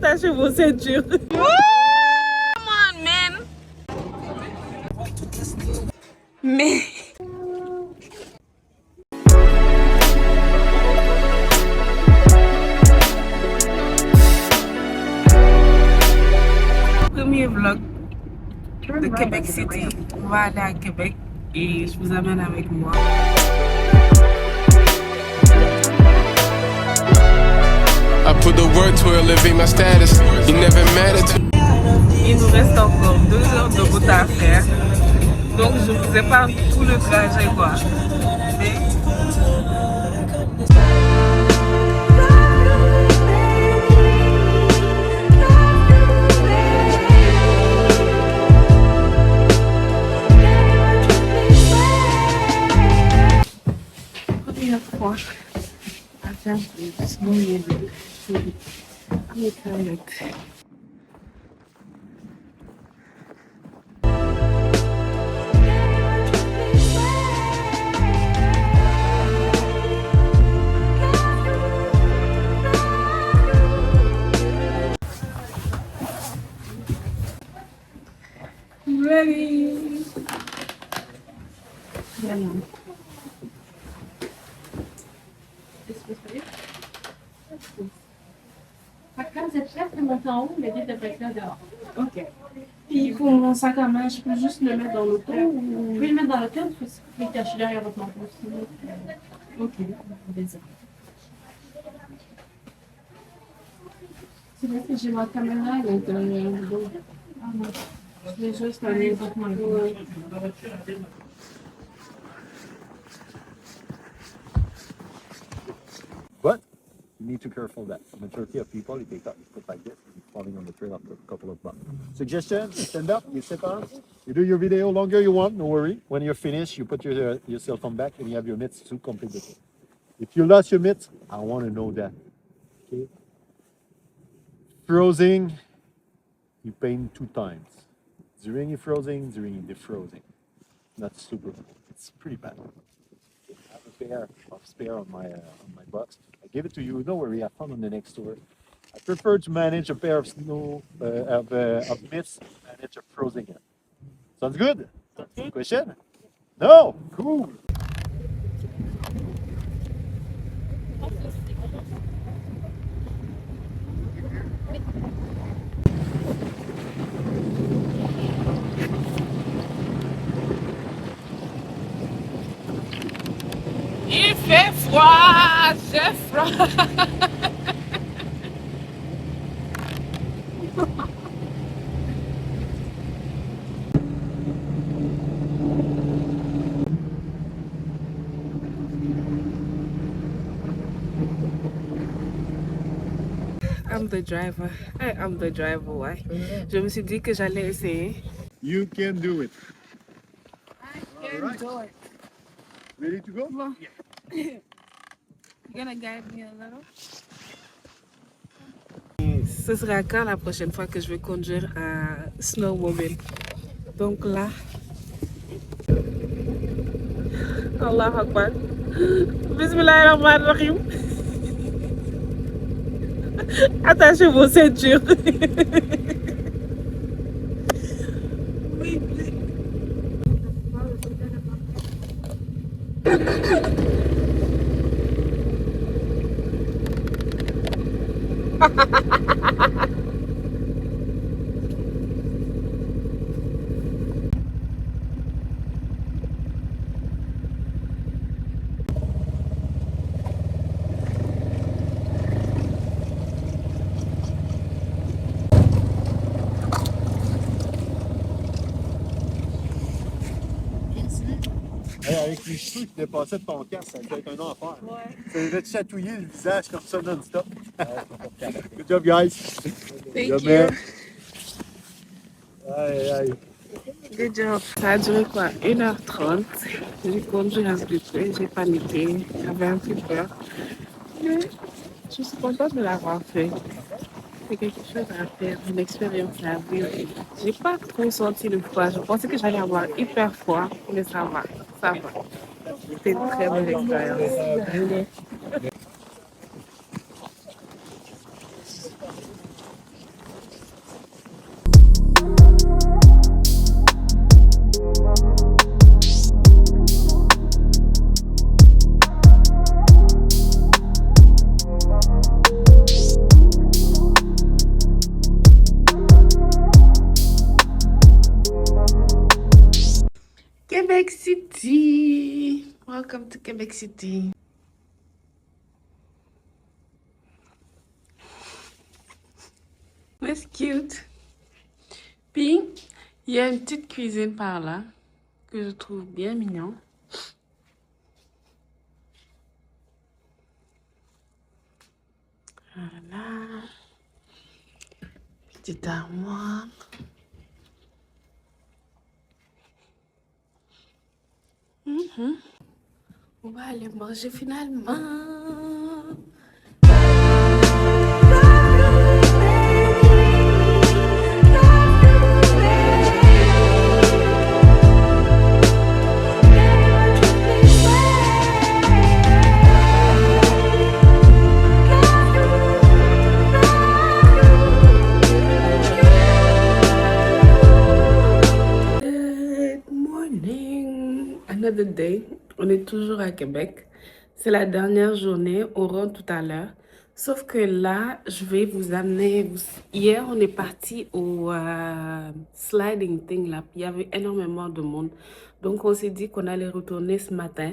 Attachez vos ceintures. Come on, man. Mais... Premier vlog de Québec City. On va aller à Québec et je vous amène avec moi. I put the work to elevate my status. You never mattered to. Il nous reste encore 2 heures de route à faire. Donc je vous épargne tout le trajet quoi. Mais... Première fois à faire du snowboarding. I'm excited. Ready? Yeah. Quand vous êtes prête, vous montez en haut, mettez le paquet dehors. Ok. Puis pour mon sac à main, je peux juste le mettre dans l'auto ou... Vous pouvez le mettre dans l'hôtel, vous pouvez le cacher derrière votre manteau. Ok. C'est vrai que j'ai ma caméra à l'intérieur. Ah non. Je vais juste aller votre manteau. But you need to be careful that the majority of people, if they got put like this, you're falling on the trail after a couple of bucks. Suggestion, you stand up, you sit on, you do your video longer you want, no worry. When you're finished, you put your cell phone back and you have your mitts to complete the trip. If you lost your mitts, I want to know that. Okay? Frozen, you paint 2 times. During your frozen, during your defrosing. That's super cool. It's pretty bad. I have a pair of spare on my box. I give it to you. Don't worry, I found on the next store. I prefer to manage a pair of of mitts, manage a frozen. Sounds good? Question? No? Cool. Il fait froid, j'ai froid. I'm the driver. I am the driver, ouais. Je me suis dit que j'allais essayer. You can do it. I can do it. Ready to go? Bon. You gonna guide me a little? Ce sera quand la prochaine fois que je vais conduire un snowmobile? Donc là, Allahu Akbar. Bismillahirrahmanirrahim. Attachez vos ceintures. Hey, avec les cheveux qui dépassaient de ton casque, ça a été un enfer. Ouais. Ça devait te chatouiller le visage comme ça non-stop. Good job, guys. Thank Good you. man. Aïe, aïe. Good job. Ça a duré quoi? 1h30. J'ai conduit un peu près, j'ai paniqué, j'avais un peu peur. Mais je suis contente de l'avoir fait. C'est quelque chose à faire, une expérience à vivre. J'ai pas trop senti le froid. Je pensais que j'allais avoir hyper froid, mais ça va, ça va. C'était une très bonne expérience. City. Welcome to Quebec City. C'est cute. Puis, il y a une petite cuisine par là que je trouve bien mignon. Voilà. Petite armoire. On va aller manger finalement. Another day. On est toujours à Québec. C'est la dernière journée. On rentre tout à l'heure. Sauf que là, je vais vous amener... Hier, on est parti au sliding thing là. Il y avait énormément de monde. Donc, on s'est dit qu'on allait retourner ce matin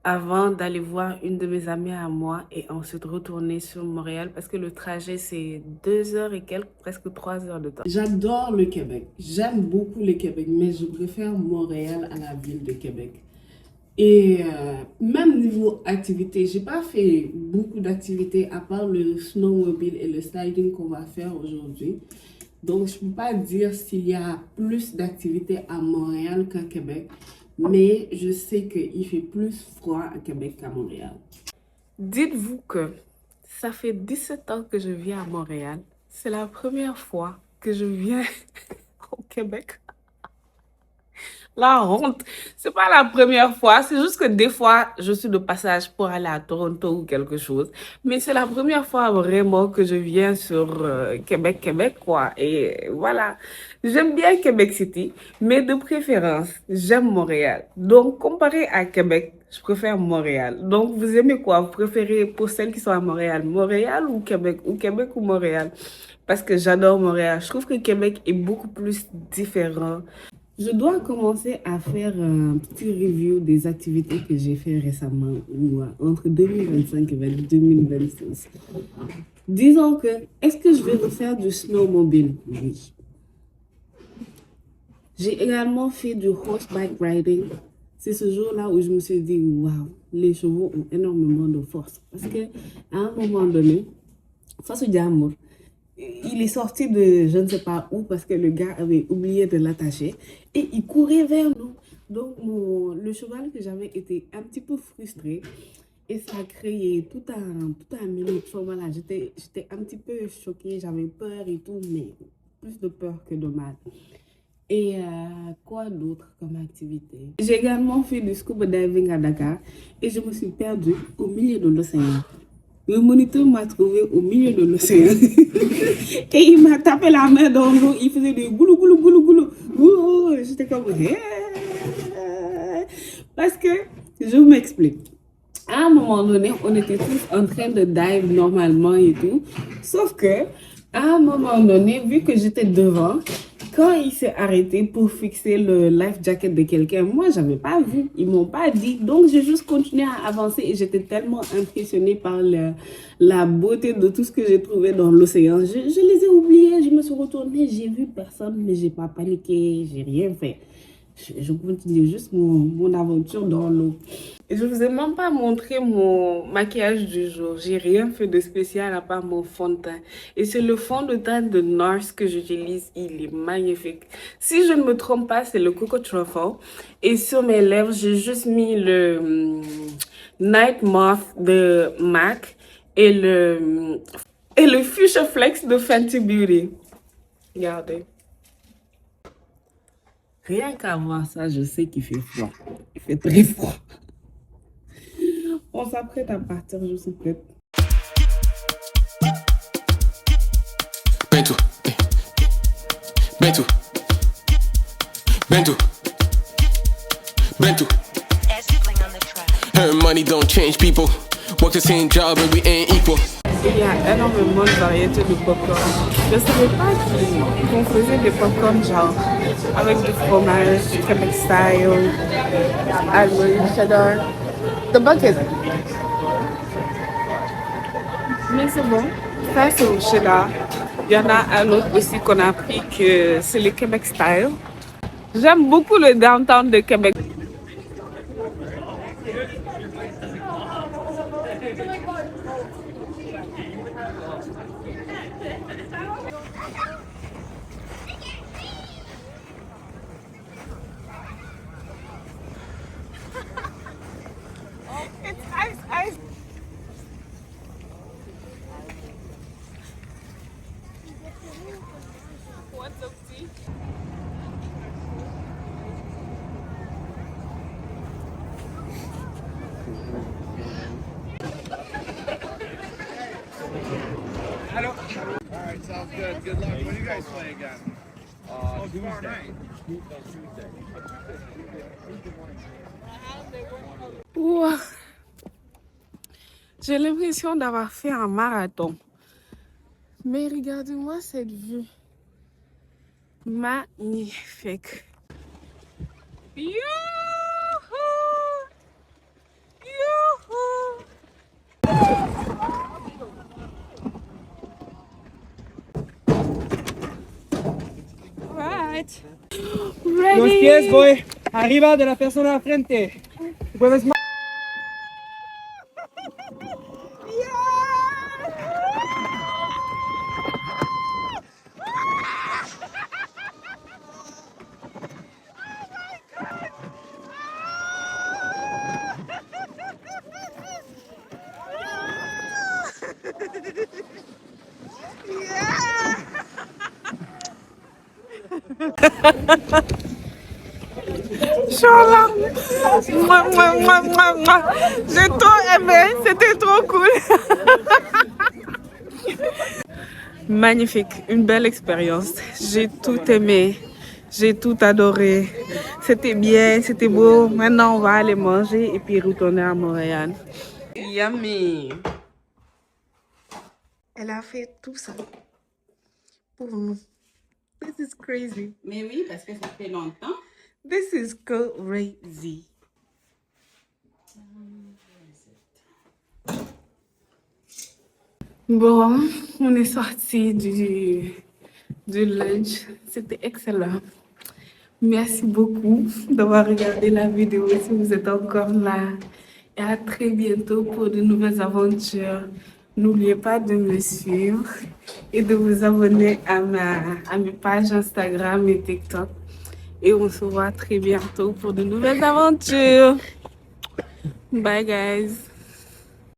avant d'aller voir une de mes amies à moi et ensuite retourner sur Montréal parce que le trajet, c'est 2 heures et quelques, presque 3 heures de temps. J'adore le Québec. J'aime beaucoup le Québec, mais je préfère Montréal à la ville de Québec. Et même niveau activité, j'ai pas fait beaucoup d'activités à part le snowmobile et le sliding qu'on va faire aujourd'hui. Donc, je peux pas dire s'il y a plus d'activités à Montréal qu'à Québec. Mais je sais qu'il fait plus froid à Québec qu'à Montréal. Dites-vous que ça fait 17 ans que je vis à Montréal. C'est la première fois que je viens au Québec. La honte, c'est pas la première fois, c'est juste que des fois, je suis de passage pour aller à Toronto ou quelque chose. Mais c'est la première fois vraiment que je viens sur Québec, quoi. Et voilà, j'aime bien Québec City, mais de préférence, j'aime Montréal. Donc, comparé à Québec, je préfère Montréal. Donc, vous aimez quoi? Vous préférez, pour celles qui sont à Montréal, Montréal ou Québec ou Montréal? Parce que j'adore Montréal. Je trouve que Québec est beaucoup plus différent. Je dois commencer à faire un petit review des activités que j'ai fait récemment ou entre 2025 et 2026. Disons que, est-ce que je vais refaire du snowmobile? Oui. J'ai également fait du horseback riding. C'est ce jour-là où je me suis dit, waouh, les chevaux ont énormément de force. Parce qu'à un moment donné, face au diamant, il est sorti de je ne sais pas où parce que le gars avait oublié de l'attacher et il courait vers nous. Donc, le cheval que j'avais était un petit peu frustré et ça a créé tout un mini-trauma là. J'étais un petit peu choquée, j'avais peur et tout, mais plus de peur que de mal. Et quoi d'autre comme activité? J'ai également fait du scuba diving à Dakar et je me suis perdue au milieu de l'océan. Le moniteur m'a trouvé au milieu de l'océan et il m'a tapé la main dans l'eau. Il faisait des goulou goulou goulou goulou. J'étais comme parce que je m'explique. À un moment donné, on était tous en train de dive normalement et tout. Sauf que à un moment donné, vu que j'étais devant, quand il s'est arrêté pour fixer le life jacket de quelqu'un, moi, j'avais pas vu. Ils m'ont pas dit. Donc, j'ai juste continué à avancer et j'étais tellement impressionnée par la beauté de tout ce que j'ai trouvé dans l'océan. Je les ai oubliés. Je me suis retournée. J'ai vu personne, mais j'ai pas paniqué. J'ai rien fait. Je continue juste mon aventure dans l'eau. Je vous ai même pas montré mon maquillage du jour. J'ai rien fait de spécial à part mon fond de teint. Et c'est le fond de teint de NARS que j'utilise. Il est magnifique. Si je ne me trompe pas, c'est le Coco Truffle. Et sur mes lèvres, j'ai juste mis le Night Moth de MAC et le Fuchsia Flex de Fenty Beauty. Regardez. Rien qu'à voir ça, je sais qu'il fait froid. Il fait très froid. On s'apprête à partir, je suis prête. Bento, Bento, Bento, Bento. Her money don't change people. Work the same job and we ain't equal. Il y a énormément de variétés de popcorn. Je ne savais pas qu'on faisait des popcorn genre avec du fromage, du Québec style, almond, cheddar. The bucket. Mais c'est bon. Ça, c'est au cheddar. Il y en a un autre aussi qu'on a pris que c'est le Québec style. J'aime beaucoup le downtown de Québec. Alright, sounds good. Good luck. When do you guys play again? Tomorrow night. Ouah. J'ai l'impression d'avoir fait un marathon. Mais regardez-moi cette vue. Magnifique. Youhou! Youhou! Right. Los Ready? pies, voy arriba de la persona al frente. Puedes más. Chola. Mouah, mouah, mouah, mouah, mouah. J'ai trop aimé, c'était trop cool. Magnifique, une belle expérience. J'ai tout aimé, j'ai tout adoré. C'était bien, c'était beau. Maintenant, on va aller manger et puis retourner à Montréal. Yummy. Elle a fait tout ça pour nous. This is crazy. Mais oui, parce que ça fait longtemps. This is crazy. Bon, on est sorti du lunch. C'était excellent. Merci beaucoup d'avoir regardé la vidéo si vous êtes encore là. Et à très bientôt pour de nouvelles aventures. N'oubliez pas de me suivre et de vous abonner à mes pages Instagram et TikTok. Et on se voit très bientôt pour de nouvelles aventures. Bye guys.